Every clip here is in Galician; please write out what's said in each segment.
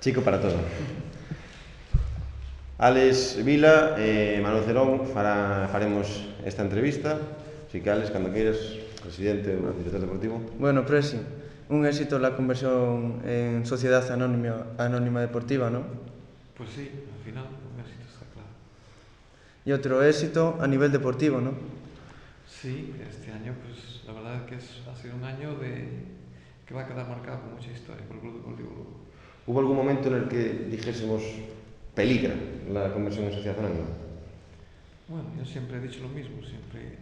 Chico para todo. Álex Vila e Manuel Cerón faremos esta entrevista. Así que, Álex, cando queiras, presidente ou director deportivo. Bueno, Presi, un éxito la conversión en sociedad anónima deportiva, ¿no? Pues sí, al final un éxito está claro. Y otro éxito a nivel deportivo, ¿no? Sí, este año pues la verdad es que ha sido un año que va a quedar marcado con mucha historia por el Club Deportivo Lugo. ¿Hubo algún momento en el que dijésemos peligra la conversión en sociedad anónima? Bueno, yo siempre he dicho lo mismo, siempre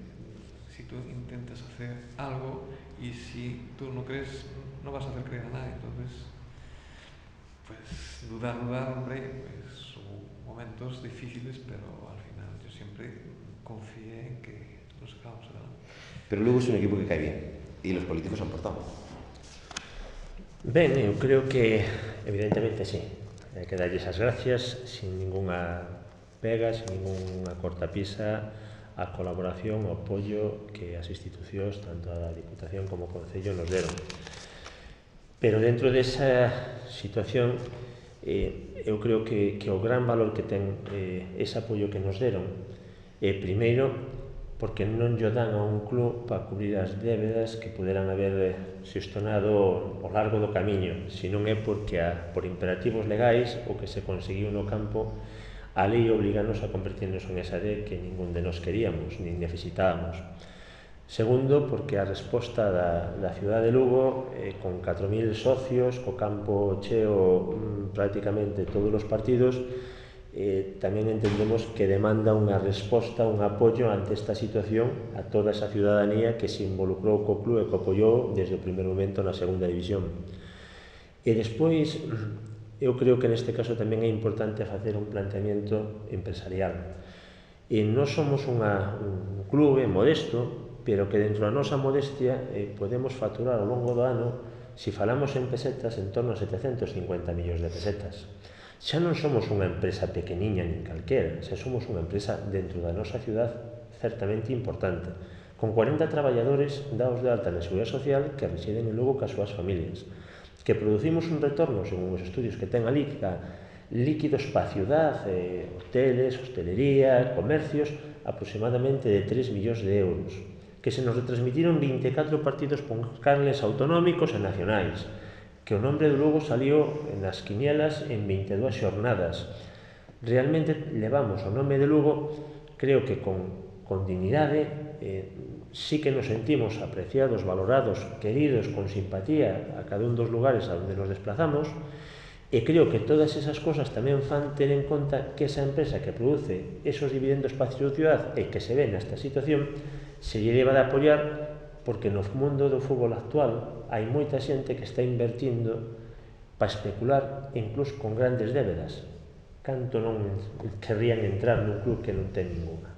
si tú intentas hacer algo y si tú no crees, no vas a hacer creer a nadie, entonces pues dudar, hombre, pues hubo momentos difíciles, pero al final yo siempre confié en que lo sacábamos adelante. Pero Lugo es un equipo que cae bien y los políticos han portado. Ben, eu creo que evidentemente sí, hai que darlle as gracias sin ninguna pega, sin ninguna cortapisa a colaboración, o apoio que as institucións, tanto a Diputación como o Concello, nos deron. Pero dentro desa situación, eu creo que o gran valor que ten ese apoio que nos deron é, primeiro, porque non lle dan a un club para cubrir as débedas que poderan haber xestionado ao largo do camiño, senón é porque por imperativos legais o que se conseguiu no campo, a lei obliganos a convertirnos en esa de que ningún de nos queríamos, nin necesitábamos. Segundo, porque a resposta da cidade de Lugo, con 4.000 socios, co campo cheo prácticamente todos os partidos, tamén entendemos que demanda unha resposta, un apoio ante esta situación a toda esa ciudadanía que se involucrou co club e que apoiou desde o primer momento na segunda división. E despois, eu creo que neste caso tamén é importante facer un planteamiento empresarial. E non somos un clube modesto, pero que dentro da nosa modestia podemos facturar ao longo do ano, se falamos en pesetas, en torno a 750 millóns de pesetas. Xa non somos unha empresa pequeniña nin calquera, xa somos unha empresa dentro da nosa ciudad certamente importante, con 40 traballadores dados de alta na Seguridade Social que residen en Lugo cas súas familias, que producimos un retorno, según os estudios que ten ali, líquidos para a ciudad, hoteles, hostelería, comercios, aproximadamente de 3 millóns de euros, que se nos retransmitiron 24 partidos con canles autonómicos e nacionais, que o nombre do Lugo salió nas quinielas en 22 xornadas. Realmente levamos o nome de Lugo, creo que con dignidade, sí que nos sentimos apreciados, valorados, queridos, con simpatía a cada un dos lugares a onde nos desplazamos, e creo que todas esas cosas tamén fan ter en conta que esa empresa que produce esos dividendos para a ciudad e que se ve nesta situación se lle deba de apoiar, porque no mundo do fútbol actual hai moita xente que está invertindo para especular incluso con grandes débedas. Canto non querrían entrar nun club que non ten ninguna.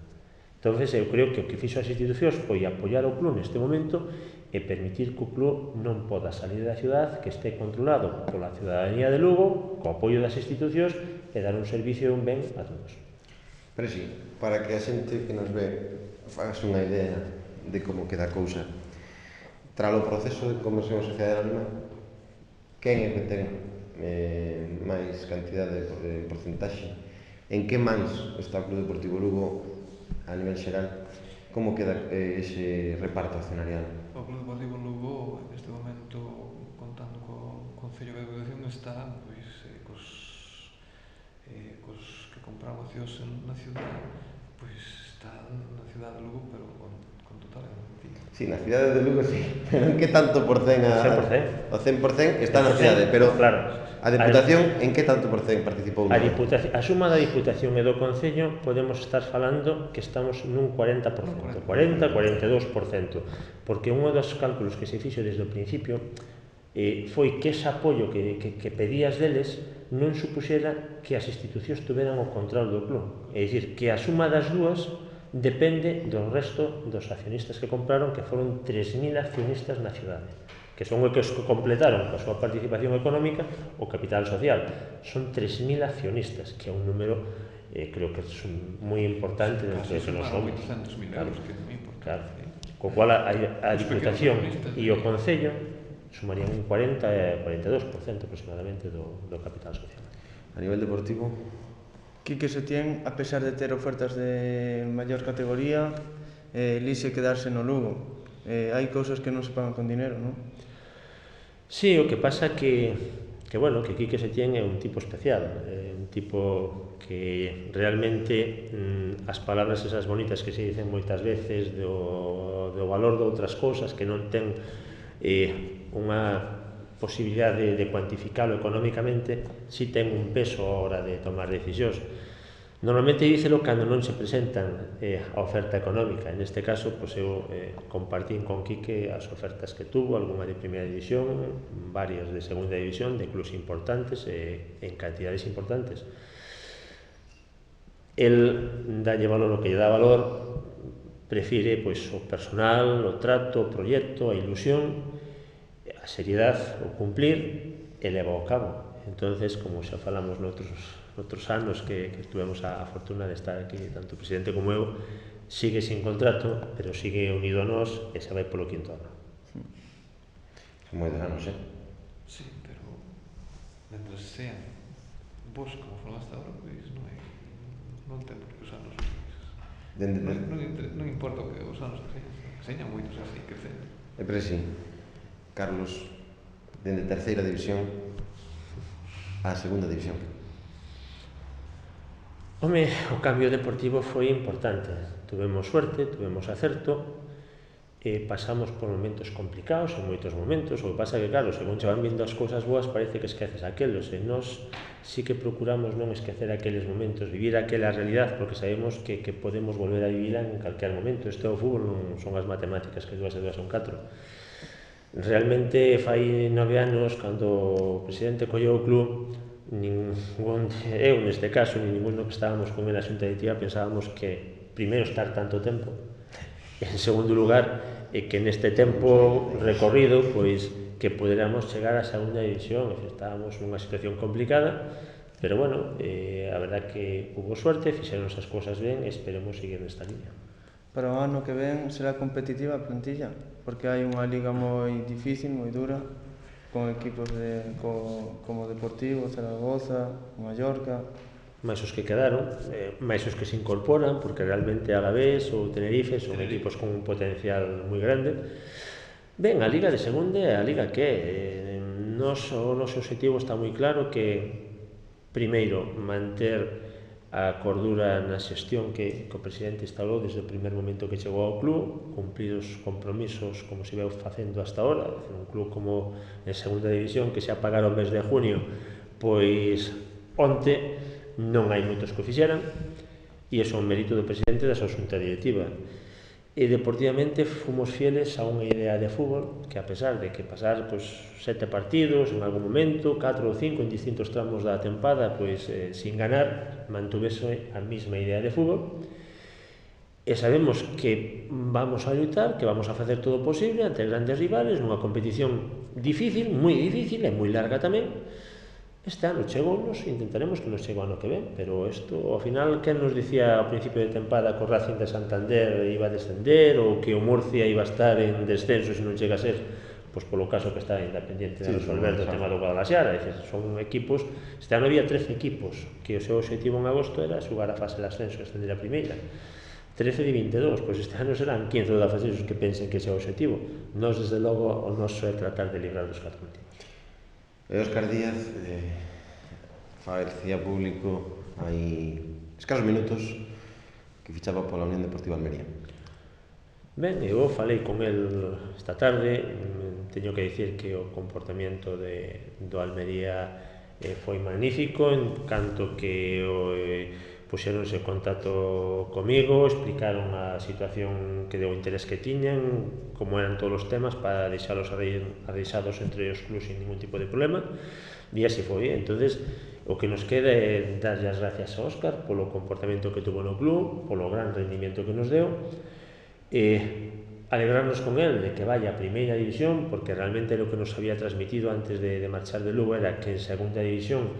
Entón, eu creo que o que fixo as institucións foi apoiar o club neste momento e permitir que o club non poda salir da ciudad, que este controlado pola ciudadanía de Lugo, co apoio das institucións e dar un servicio e un ben a todos. Pero sí, para que a xente que nos ve fagas unha idea de como queda a cousa, tras o proceso de conversión en sociedade anónima, quen é que ten máis cantidade de porcentaxe? En que máis está o Club Deportivo Lugo a nivel xeral? Como queda ese reparto accionarial? O Club Deportivo Lugo, neste momento, contando co Concello de Educación, está cos que compraron accións na ciudad, está na cidade de Lugo, pero con total garantía. Sí, na cidade de Lugo sí, pero en que tanto porcén? 100%. O 100% está na cidade, pero claro, a Diputación en que tanto porcén participou? A suma da Diputación e do Concello podemos estar falando que estamos nun 40%, 42%, porque un dos cálculos que se fixo desde o principio foi que ese apoio que pedías deles non supuxera que as institucións tuveran o control do club. É dicir, que a suma das dúas depende do resto dos accionistas que compraron, que foron 3.000 accionistas na cidade, que son os que completaron a súa participación económica o capital social. Son 3.000 accionistas, que é un número, creo que é moi importante dentro do que non somos. 800.000 euros, que é moi importante. Co cual a Diputación e o Concello sumarían un 40 e 42% aproximadamente do capital social. A nivel deportivo, Quique Setién, a pesar de ter ofertas de maior categoría, elixe quedarse no Lugo. Hai cousas que non se pagan con dinero, non? Sí, o que pasa que Quique Setién é un tipo especial, un tipo que realmente as palabras esas bonitas que se dicen moitas veces do valor de outras cousas que non ten unha posibilidade de cuantificalo económicamente, si ten un peso a hora de tomar decisións. Normalmente dícelo cando non se presentan a oferta económica. En este caso, eu compartín con Quique as ofertas que tuvo, algunha de primeira división, varias de segunda división, de clubs importantes, en cantidades importantes. El dalle valor o que lle dá valor, prefire o personal, o trato, o proxecto, a ilusión, a seriedade, o cumplir, e leva ao cabo. Entonces, como xa falamos noutros anos que tuvemos a fortuna de estar aquí, tanto o presidente como eu, sigue sin contrato, pero sigue unido a nós e se vai polo quinto ano. son moitos anos, Sí, pero mentre sean vos, como falaste agora, pois non ten por que usar os meses. Non importa o que os anos que señan moitos así, crecendo. E presi, Carlos, dende terceira división á segunda división. Home, o cambio deportivo foi importante. Tuvemos suerte, tuvemos acerto, pasamos por momentos complicados, en moitos momentos. O que pasa que, claro, según se van vindo as cousas boas, parece que esqueces aqueles. E nós sí que procuramos non esquecer aqueles momentos, vivir aquela realidad, porque sabemos que podemos volver a vivir en calquer momento. Este é o fútbol, non son as matemáticas, que 2 e 2 son 4. Realmente, fai 9 anos, cando o presidente colleu o club, eu neste caso, ni ninguno que estábamos con ele a xunta directiva pensábamos que primeiro estar tanto tempo, en segundo lugar que neste tempo recorrido pois que poderamos chegar á segunda división. Estábamos nunha situación complicada, pero bueno, a verdad que hubo suerte, fixeron as cousas ben e esperemos seguir nesta línea. Para o ano que ven será competitiva a plantilla, porque hai unha liga moi difícil, moi dura, con equipos como Deportivo, Zaragoza, Mallorca. máis os que quedaron, máis os que se incorporan, porque realmente Alavés ou Tenerife son equipos con un potencial moi grande. Ben, a Liga de Segunda é a Liga que é. O noso objetivo está moi claro, que primeiro manter a cordura na xestión que o presidente instalou desde o primer momento que chegou ao club, cumprir os compromisos como se veu facendo hasta ahora. Un club como en segunda división que xa pagaron o mes de junio, pois onte non hai moitos que o fixeran, e iso é un mérito do presidente da súa xunta directiva. E deportivamente fomos fieles a unha idea de fútbol que, a pesar de que pasar 7 partidos en algún momento, 4 ou 5 en distintos tramos da tempada, sin ganar, mantuvese a mesma idea de fútbol. E sabemos que vamos a lutar, que vamos a facer todo o posible ante grandes rivales, nunha competición difícil, moi difícil e moi larga tamén. Este ano chegounos, intentaremos que nos chegue o ano que ven, pero isto, ao final, quen nos dicía ao principio de tempada que o Racing de Santander iba a descender ou que o Murcia iba a estar en descenso se non chega a ser, pois polo caso que está independiente de resolver o tema do Guadalajara. Son equipos, este ano había 13 equipos que o seu objetivo en agosto era xogar a fase de ascenso e ascender a primeira. 13 de 22, pois este ano serán 15 da fase os que pensen que ese é o objetivo. Nós, desde logo, o noso é tratar de librar dos 4 últimos. Óscar Díaz facía público hai escasos minutos que fichaba pola Unión Deportiva Almería. Ben, eu falei con el esta tarde. Teño que dicir que o comportamento do Almería foi magnífico, en canto que puxeronse en contacto comigo, explicaron a situación que deu interés que tiñan, como eran todos os temas, para deixalos arreixados entre os clubs sin ningún tipo de problema, e así foi. Entonces, o que nos queda é darlle as gracias a Óscar polo comportamento que tuvo no club, polo gran rendimento que nos deu, e alegrarnos con el de que vaya a primeira división, porque realmente o que nos había transmitido antes de marchar de Lugo era que en segunda división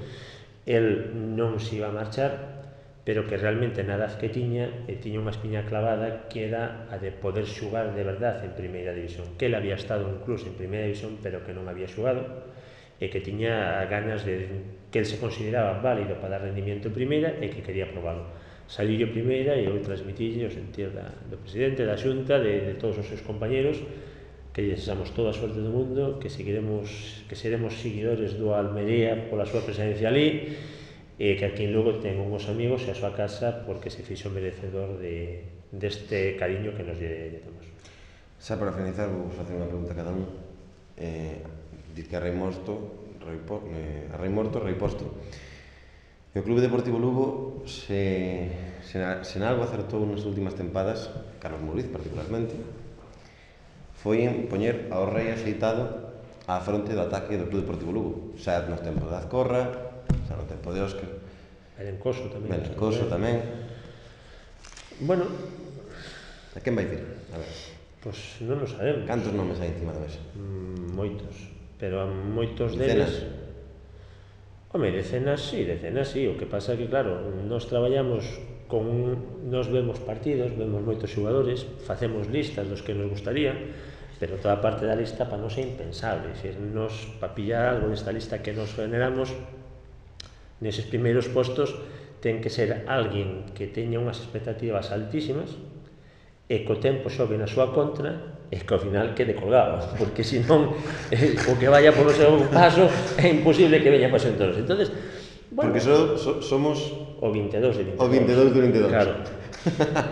el non se iba a marchar, pero que realmente na edad que tiña unha espiña clavada que era a de poder xugar de verdade en primeira división, que ele había estado incluso en primeira división pero que non había xugado e que tiña ganas de que ele se consideraba válido para dar rendimiento en primeira e que quería probalo. Saliu primeira e eu transmitille o sentir do presidente, da xunta, de todos os seus compañeros, que lle desexamos toda a suerte do mundo, que seremos seguidores do Almería pola súa presencia ali, e que aquí en Lugo ten unhos amigos e a súa casa porque se fixo merecedor deste cariño que nos lle temos. Xa para finalizar, vou facer unha pregunta a cada un. Diz que a rei morto, rei posto. E o Clube Deportivo Lugo, se algo acertou nas últimas tempadas, Carlos Mouriz particularmente, foi en poñer ao rei axeitado á fronte do ataque do Clube Deportivo Lugo, xa nos tempos de Azcorra, xa no tempo de Óscar, Belencoso tamén. Belencoso tamén. Bueno, a quen vai vir? A ver, pois non o sabemos. cantos nomes hai encima da mesa? Moitos, pero a moitos Decenas? deles... Home, decenas sí, o que pasa é que, claro, nos traballamos nos vemos partidos, vemos moitos xogadores, facemos listas dos que nos gustaría, pero toda a parte da lista para nos é impensable, nos para pillar algo nesta lista que nos generamos neses primeiros postos ten que ser alguén que teña unhas expectativas altísimas e co tempo xogue na súa contra e que ao final quede colgado, porque senón o que vaya polo seu paso é imposible que veña paso en todos. Entonces, bueno, porque somos o 22 de 22. O 22 de 22. Claro.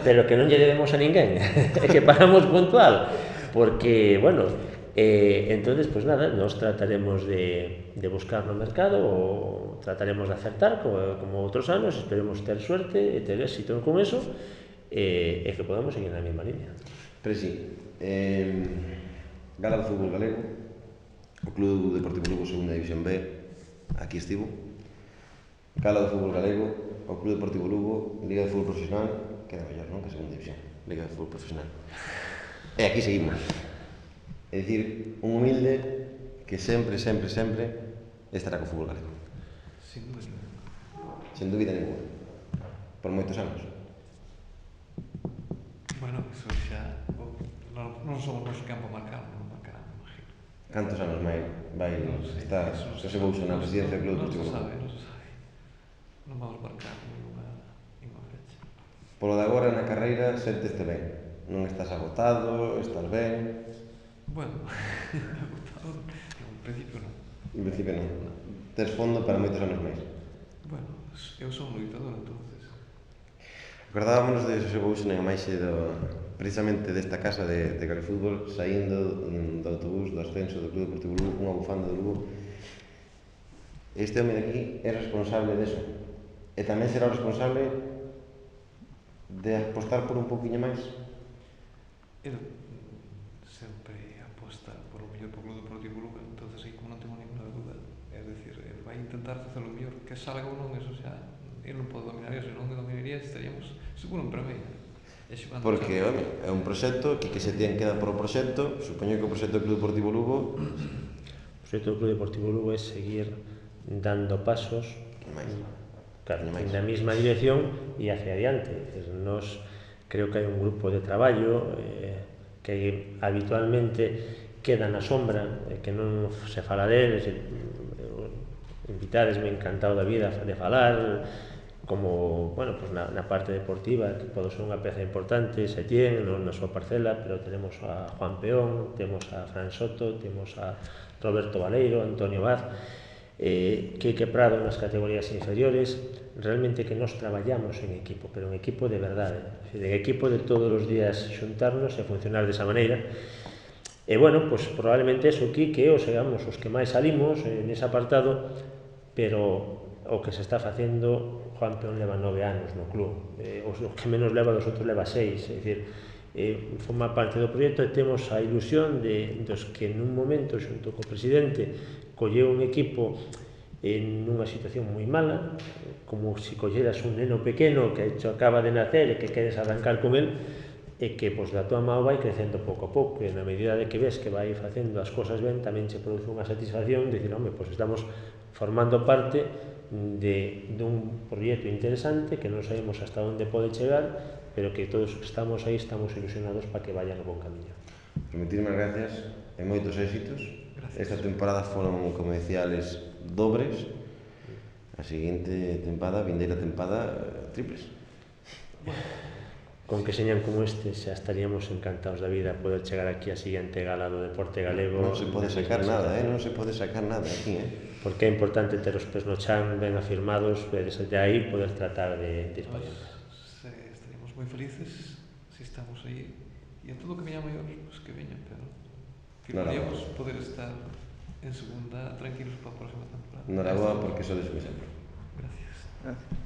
Pero que non lle debemos a ninguén, é que pagamos puntual, porque, bueno, entonces, pues nada, nos trataremos de buscar no mercado ou trataremos de acertar como outros anos, esperemos ter suerte e ter éxito con eso e que podamos seguir na mesma línea. Presi, Gala do Fútbol Galego, o Clube Deportivo Lugo Segunda División B, aquí estivo. Gala do Fútbol Galego, o Clube Deportivo Lugo, Liga de Fútbol Profesional, queda mellor, non? Que Segunda División, Liga de Fútbol Profesional. E aquí seguimos. É dicir, un humilde que sempre estará co fútbol galego. Sin dúbida. Sen dúbida ninguna. Por moitos anos. Bueno, eso xa... Non somos nos campo marcado, non marcarán, imagino. Cantos anos vai estar José Bouso na presidencia do Clube Deportivo Lugo? Non se sabe. Non vamos marcar ninguna fecha. Polo de agora na carreira senteste ben. Non estás agotado, estás ben. Bueno, agotado, en principio non. En principio non. Tes fondo para moitos anos máis. Bueno, eu son un loitador, entonces. Acordábamos de José Bouso na imaxe precisamente desta casa de Galefútbol, saindo do autobús do ascenso do Clube Deportivo Lugo, unha bufanda do Lugo. Este home de aquí é responsable deso. E tamén será o responsable de apostar por un pouquiño máis. Ele sempre aposta por o mellor por Clube Deportivo Lugo, entonces aí como non tengo ninguna duda, é dicir, ele vai intentar facer o mellor, que salga ou non, eso xa, ele non pode dominar eso, non que dominaría, estaríamos seguro en primeira. Porque, home, é un proxecto que se ten que dar por o proxecto, supoño que o proxecto do Clube Deportivo Lugo... O proxecto do Clube Deportivo Lugo é seguir dando pasos claro, na mesma dirección e hacia adiante. Nos creo que hai un grupo de traballo que habitualmente queda na sombra, que non se fala deles, invitades me encantado da vida de falar, como, bueno, pues na parte deportiva, que pode ser unha peza importante, Setién, na súa parcela, pero tenemos a Juan Peón, temos a Fran Soto, temos a Roberto Valeiro, Antonio Vaz, Quique Prado nas categorías inferiores, realmente que nos traballamos en equipo, pero en equipo de verdade, en equipo de todos os días xuntarnos e funcionar desa maneira. E, bueno, pues probablemente eso, Quique, o seamos os que máis salimos nese apartado, pero o que se está facendo, Juan Peón leva 9 anos no club, os que menos leva dos outros leva 6, é dicir, forma parte do proxecto e temos a ilusión dos que nun momento xunto co presidente colleu un equipo en unha situación moi mala, como se colleras un neno pequeno que acaba de nacer e que queres arrancar con el, e que pois, da tua mão vai crecendo pouco a pouco, e na medida de que ves que vai facendo as cosas ben, tamén che produce unha satisfacción de dicir, home, pois estamos formando parte dun proxecto interesante que non sabemos hasta onde pode chegar, pero que todos que estamos aí estamos ilusionados para que vayan a bon camiño. Muchísimas gracias e moitos éxitos. Gracias. Esta temporada foron, como decíales, dobres. A seguinte tempada, vindeira tempada, triples. Con que señan como este xa estaríamos encantados da vida poder chegar aquí a seguinte gala do deporte galego. Non se pode sacar nada, non se pode sacar nada aquí, Porque é importante ter os pés no chan ben afirmados e desde aí poder tratar de ir para adiante. Estaríamos moi felices si estamos aí e en todo o que veña maior, pues que veñan, pero firmaríamos poder estar en segunda tranquilos para a próxima temporada. Noraboa porque sodes un exemplo. Gracias. Gracias.